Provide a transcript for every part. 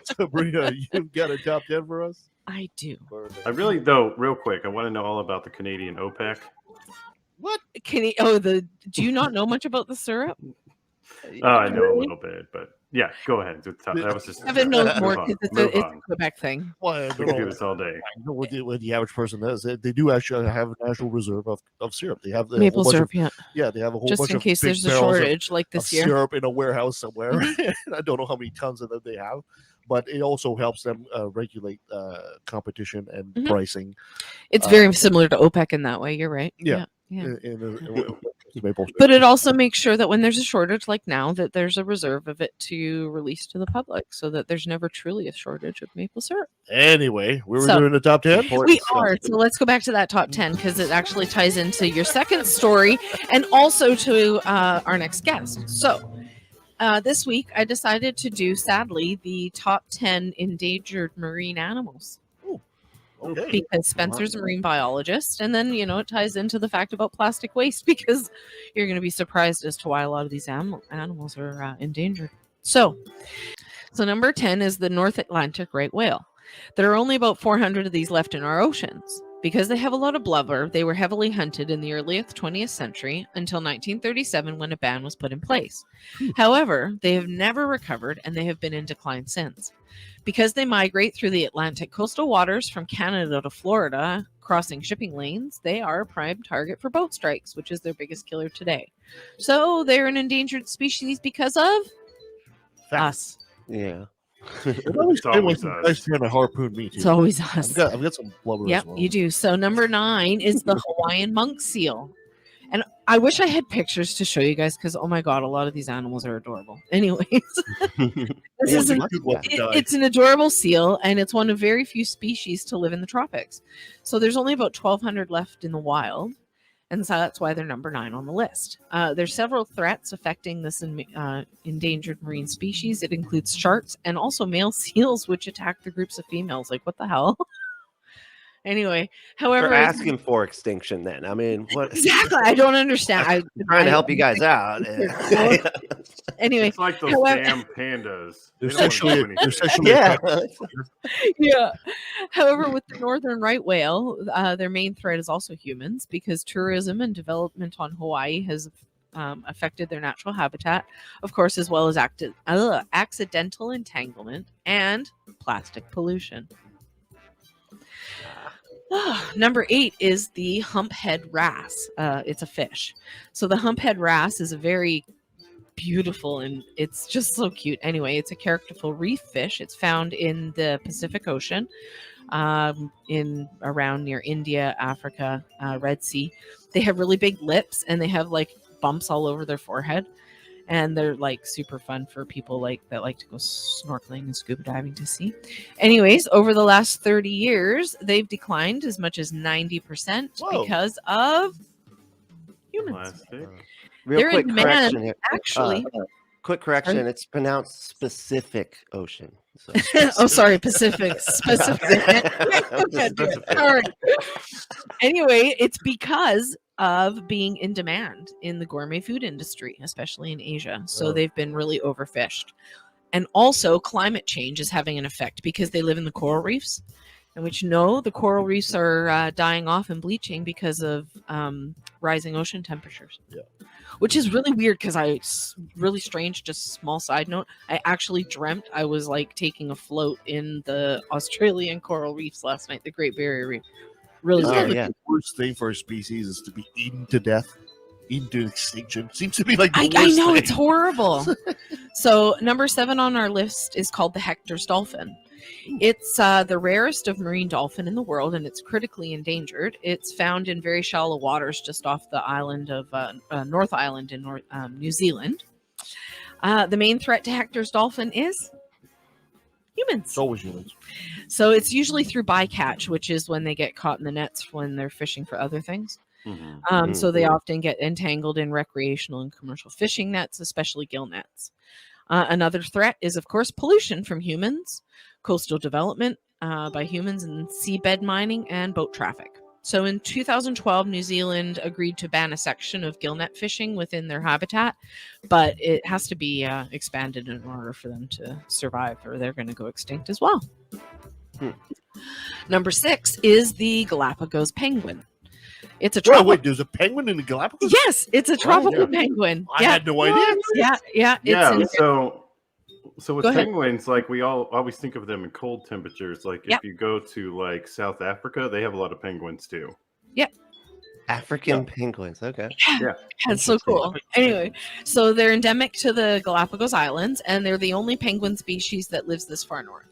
Sabrina, you've got a top 10 for us? I do. I really, though, real quick, I want to know all about the Canadian OPEC. What? Do you not know much about the syrup? I know a little bit, but yeah, go ahead. That was just Evan knows more move because on. it's a Quebec thing. Well, I We don't can do know. this all day. I know what the average person does. They do actually have a national reserve of syrup. They have the Maple syrup, yeah, they have a whole just bunch in of case big there's a barrels shortage like of this year. syrup in a warehouse somewhere. I don't know how many tons of them they have, but it also helps them regulate competition and pricing. It's very similar to OPEC in that way. You're right. Yeah. But it also makes sure that when there's a shortage like now, that there's a reserve of it to release to the public so that there's never truly a shortage of maple syrup. Anyway, we were doing the top 10? We are. So let's go back to that top 10 because it actually ties into your second story and also to our next guest. So this week I decided to do, sadly, the top 10 endangered marine animals. Okay. Because Spencer's a marine biologist, and then it ties into the fact about plastic waste because you're going to be surprised as to why a lot of these animals are endangered. So number 10 is the North Atlantic right whale. There are only about 400 of these left in our oceans. Because they have a lot of blubber, they were heavily hunted in the early 20th century until 1937 when a ban was put in place. However, they have never recovered and they have been in decline since. Because they migrate through the Atlantic coastal waters from Canada to Florida, crossing shipping lanes, they are a prime target for boat strikes, which is their biggest killer today. So they're an endangered species because of us. Yeah. It's always nice to harpoon me too. It's always us. I've got some blubber as well. You do. So number 9 is the Hawaiian monk seal. And I wish I had pictures to show you guys because, oh my God, a lot of these animals are adorable. Anyways, it's an adorable seal, and it's one of very few species to live in the tropics. So there's only about 1,200 left in the wild, and so that's why they're number 9 on the list. There's several threats affecting this endangered marine species. It includes sharks and also male seals, which attack the groups of females. Like, what the hell? Anyway, however, they're asking for extinction. Then I mean, what exactly? I don't understand. I'm trying to help you guys out. Anyway, it's like those damn pandas. They're sexually yeah. However, with the northern right whale, their main threat is also humans because tourism and development on Hawaii has affected their natural habitat, of course, as well as accidental entanglement and plastic pollution. Number 8 is the humphead wrasse. It's a fish. So the humphead wrasse is a very beautiful and it's just so cute. Anyway, it's a characterful reef fish. It's found in the Pacific Ocean, in around near India, Africa, Red Sea. They have really big lips and they have like bumps all over their forehead. And they're like super fun for people that like to go snorkeling and scuba diving to see. Anyways, over the last 30 years, they've declined as much as 90% because of humans. Real quick correction here. Actually. Quick correction. It's pronounced Pacific Ocean. So. Oh, sorry, Pacific. Specific. All right. Anyway, it's because of being in demand in the gourmet food industry, especially in Asia. So they've been really overfished. And also climate change is having an effect because they live in the coral reefs, and which the coral reefs are dying off and bleaching because of rising ocean temperatures. Yeah. Which is really weird because really strange, just small side note. I actually dreamt I was like taking a float in the Australian coral reefs last night, the Great Barrier Reef. Really weird. The worst thing for a species is to be eaten to death, eaten to extinction. Seems to be like the worst I know, thing. it's horrible. So number 7 on our list is called the Hector's dolphin. It's the rarest of marine dolphin in the world, and it's critically endangered. It's found in very shallow waters just off the island of North Island in New Zealand. The main threat to Hector's dolphin is humans. It's always humans. So it's usually through bycatch, which is when they get caught in the nets when they're fishing for other things. So they often get entangled in recreational and commercial fishing nets, especially gill nets. Another threat is, of course, pollution from humans, coastal development by humans, and seabed mining and boat traffic. So in 2012, New Zealand agreed to ban a section of gillnet fishing within their habitat, but it has to be expanded in order for them to survive, or they're going to go extinct as well. Number 6 is the Galapagos penguin. It's a tropical. Wait, there's a penguin in the Galapagos? Yes, it's a tropical yeah. penguin. I had no idea. Yeah. So with Go ahead. penguins, like we all always think of them in cold temperatures. Like Yep. if you go to like South Africa, they have a lot of penguins too. African penguins. Okay. Yeah. That's so cool. Anyway, so they're endemic to the Galapagos Islands, and they're the only penguin species that lives this far north.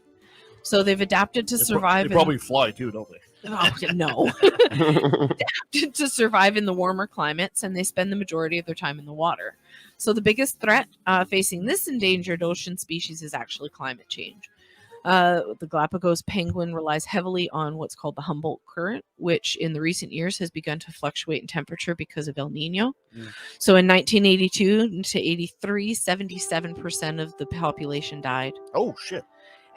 So they've adapted to survive. They probably fly too, don't they? Oh, no. Adapted to survive in the warmer climates, and they spend the majority of their time in the water. So the biggest threat facing this endangered ocean species is actually climate change. The Galapagos penguin relies heavily on what's called the Humboldt current, which in the recent years has begun to fluctuate in temperature because of El Nino. So in 1982 to 83, 77% of the population died. Oh, shit.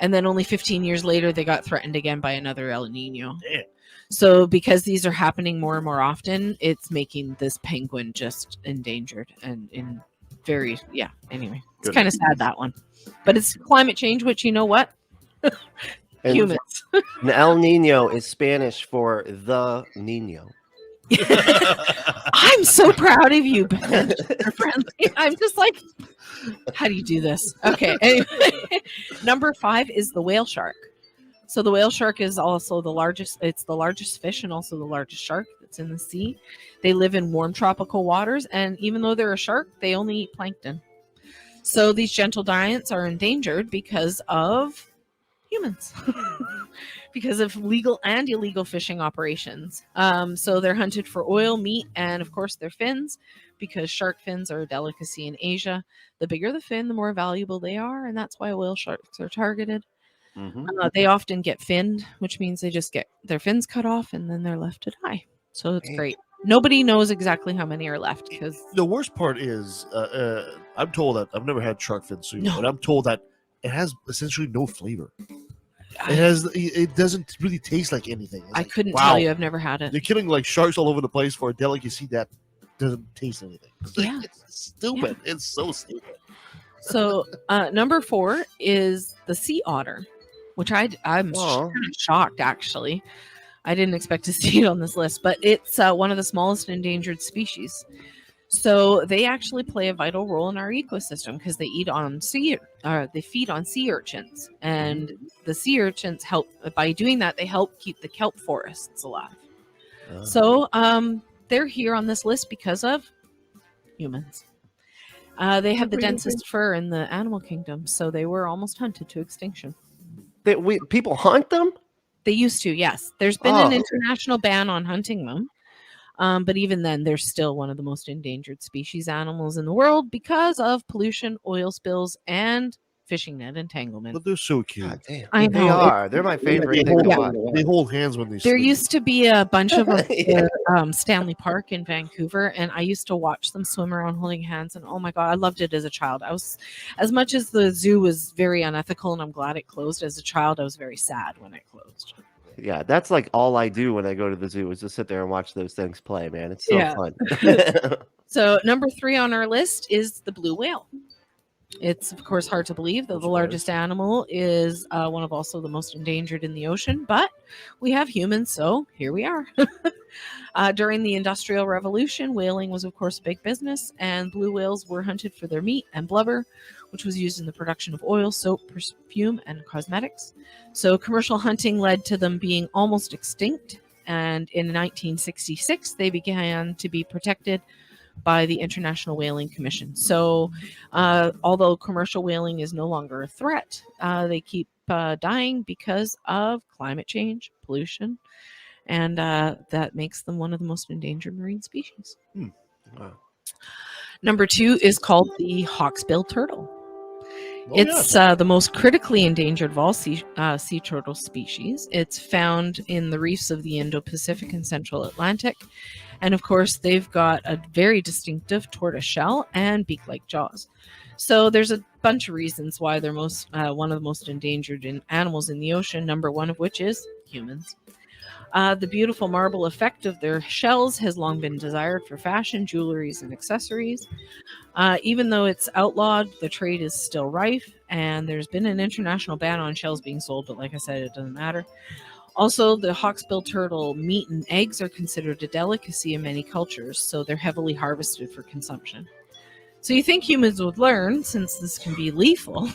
And then only 15 years later, they got threatened again by another El Nino. Damn. So because these are happening more and more often, it's making this penguin just endangered and in very, anyway. It's Good. kind of sad, that one. But it's climate change, which, you know what? And Humans. El Nino is Spanish for the Nino. I'm so proud of you, Ben. You're friendly. I'm just like, how do you do this? Okay. Anyway, number 5 is the whale shark. So the whale shark is also the largest. It's the largest fish and also the largest shark that's in the sea. They live in warm tropical waters, and even though they're a shark, they only eat plankton. So these gentle giants are endangered because of humans. Because of legal and illegal fishing operations. So they're hunted for oil, meat, and of course their fins, because shark fins are a delicacy in Asia. The bigger the fin, the more valuable they are, and that's why whale sharks are targeted. They often get finned, which means they just get their fins cut off and then they're left to die. So it's great. Nobody knows exactly how many are left because The worst part is, I'm told that I've never had shark fin soup, No. but I'm told that it has essentially no flavor. It doesn't really taste like anything. It's I like, couldn't wow, tell you. I've never had it. They're killing like sharks all over the place for a delicacy that doesn't taste anything. It's like, Yeah. it's stupid. It's so stupid. So number 4 is the sea otter, which I'm kind of shocked, actually. I didn't expect to see it on this list, but it's one of the smallest endangered species. So they actually play a vital role in our ecosystem because they feed on sea urchins, and the sea urchins help. By doing that, they help keep the kelp forests alive. So they're here on this list because of humans. They have the densest fur in the animal kingdom, so they were almost hunted to extinction. People hunt them? They used to, yes. There's been an international ban on hunting them. But even then, they're still one of the most endangered species animals in the world because of pollution, oil spills, and fishing net entanglement. But they're so cute. God damn. I They know. are. They're my favorite thing to watch. They hold hands when they There sleep. used to be a bunch of them Yeah. at Stanley Park in Vancouver, and I used to watch them swim around holding hands. And oh my god, I loved it as a child. I was, as much as the zoo was very unethical, and I'm glad it closed. As a child, I was very sad when it closed. Yeah, that's like all I do when I go to the zoo is just sit there and watch those things play, man. It's so Yeah. fun. So number 3 on our list is the blue whale. It's, of course, hard to believe that the largest animal is one of also the most endangered in the ocean, but we have humans, so here we are. During the Industrial Revolution, whaling was, of course, a big business, and blue whales were hunted for their meat and blubber, which was used in the production of oil, soap, perfume, and cosmetics. So commercial hunting led to them being almost extinct, and in 1966, they began to be protected by the International Whaling Commission. So although commercial whaling is no longer a threat, they keep dying because of climate change, pollution, and that makes them one of the most endangered marine species. Wow. Number 2 is called the Hawksbill Turtle. Oh, It's the most critically endangered of all sea turtle species. It's found in the reefs of the Indo-Pacific and Central Atlantic. And of course, they've got a very distinctive tortoise shell and beak-like jaws. So there's a bunch of reasons why they're one of the most endangered animals in the ocean, number 1 of which is humans. The beautiful marble effect of their shells has long been desired for fashion, jewelries, and accessories. Even though it's outlawed, the trade is still rife, and there's been an international ban on shells being sold, but like I said, it doesn't matter. Also, the hawksbill turtle meat and eggs are considered a delicacy in many cultures, so they're heavily harvested for consumption. So you think humans would learn, since this can be lethal.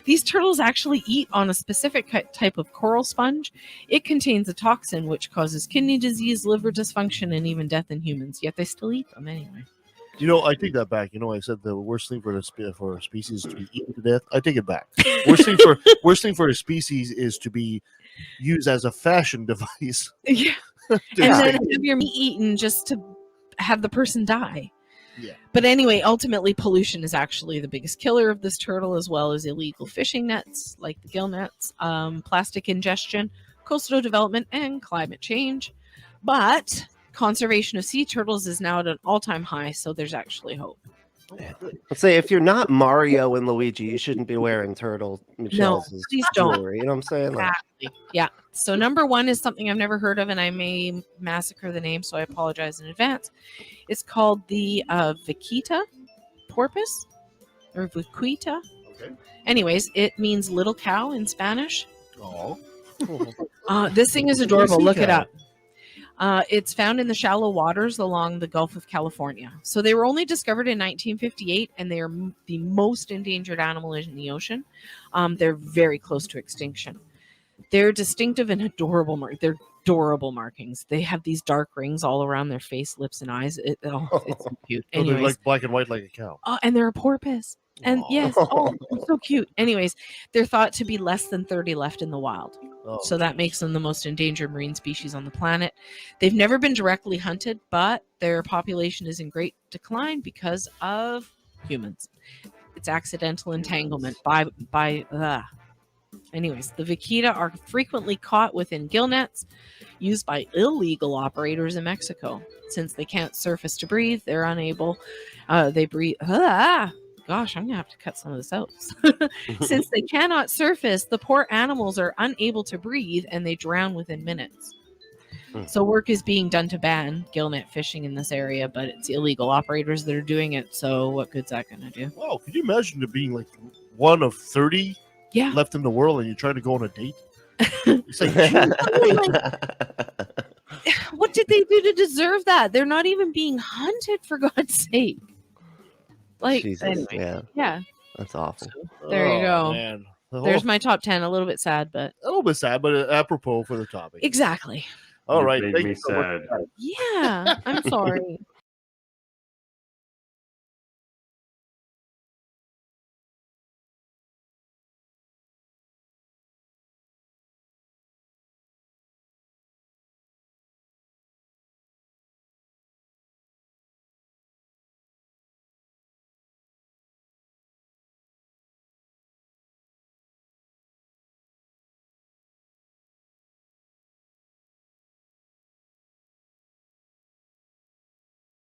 These turtles actually eat on a specific type of coral sponge. It contains a toxin which causes kidney disease, liver dysfunction, and even death in humans, yet they still eat them anyway. I take that back. I said the worst thing for a species is to be eaten to death. I take it back. Worst thing for a species is to be used as a fashion device. Yeah. And then have your meat eaten just to have the person die. Yeah. But anyway, ultimately, pollution is actually the biggest killer of this turtle, as well as illegal fishing nets, like the gill nets, plastic ingestion, coastal development, and climate change. But conservation of sea turtles is now at an all-time high, so there's actually hope. Let's say if you're not Mario and Luigi, you shouldn't be wearing turtle shells as please don't. jewelry. You know what I'm saying? Like, Exactly. Yeah. So number 1 is something I've never heard of, and I may massacre the name, so I apologize in advance. It's called the Vaquita Porpoise, or Vaquita. Okay. Anyways, it means little cow in Spanish. Oh. This thing is adorable. Look it up. It's found in the shallow waters along the Gulf of California. So they were only discovered in 1958, and they are the most endangered animal in the ocean. They're very close to extinction. They're distinctive and adorable. They're adorable markings. They have these dark rings all around their face, lips, and eyes. It's so cute. So they're like black and white like a cow. And they're a porpoise. And yes, so cute. Anyways, they're thought to be less than 30 left in the wild. So that makes them the most endangered marine species on the planet. They've never been directly hunted, but their population is in great decline because of humans. It's accidental entanglement Anyways, the vaquita are frequently caught within gill nets used by illegal operators in Mexico. Since they can't surface to breathe, they're unable. They breathe. Gosh, I'm going to have to cut some of this out. Since they cannot surface, the poor animals are unable to breathe and they drown within minutes. So work is being done to ban gillnet fishing in this area, but it's illegal operators that are doing it. So what good's that going to do? Wow, could you imagine it being like one of 30 left in the world and you're trying to go on a date? It's like, what did they do to deserve that? They're not even being hunted, for God's sake. Like, Jesus, anyway, yeah. That's awful. So, there you go. Man. There's my top 10. A little bit sad, but a little bit sad, but apropos for the topic. Exactly. All right. Made Thank me you so much. sad. Yeah, I'm sorry.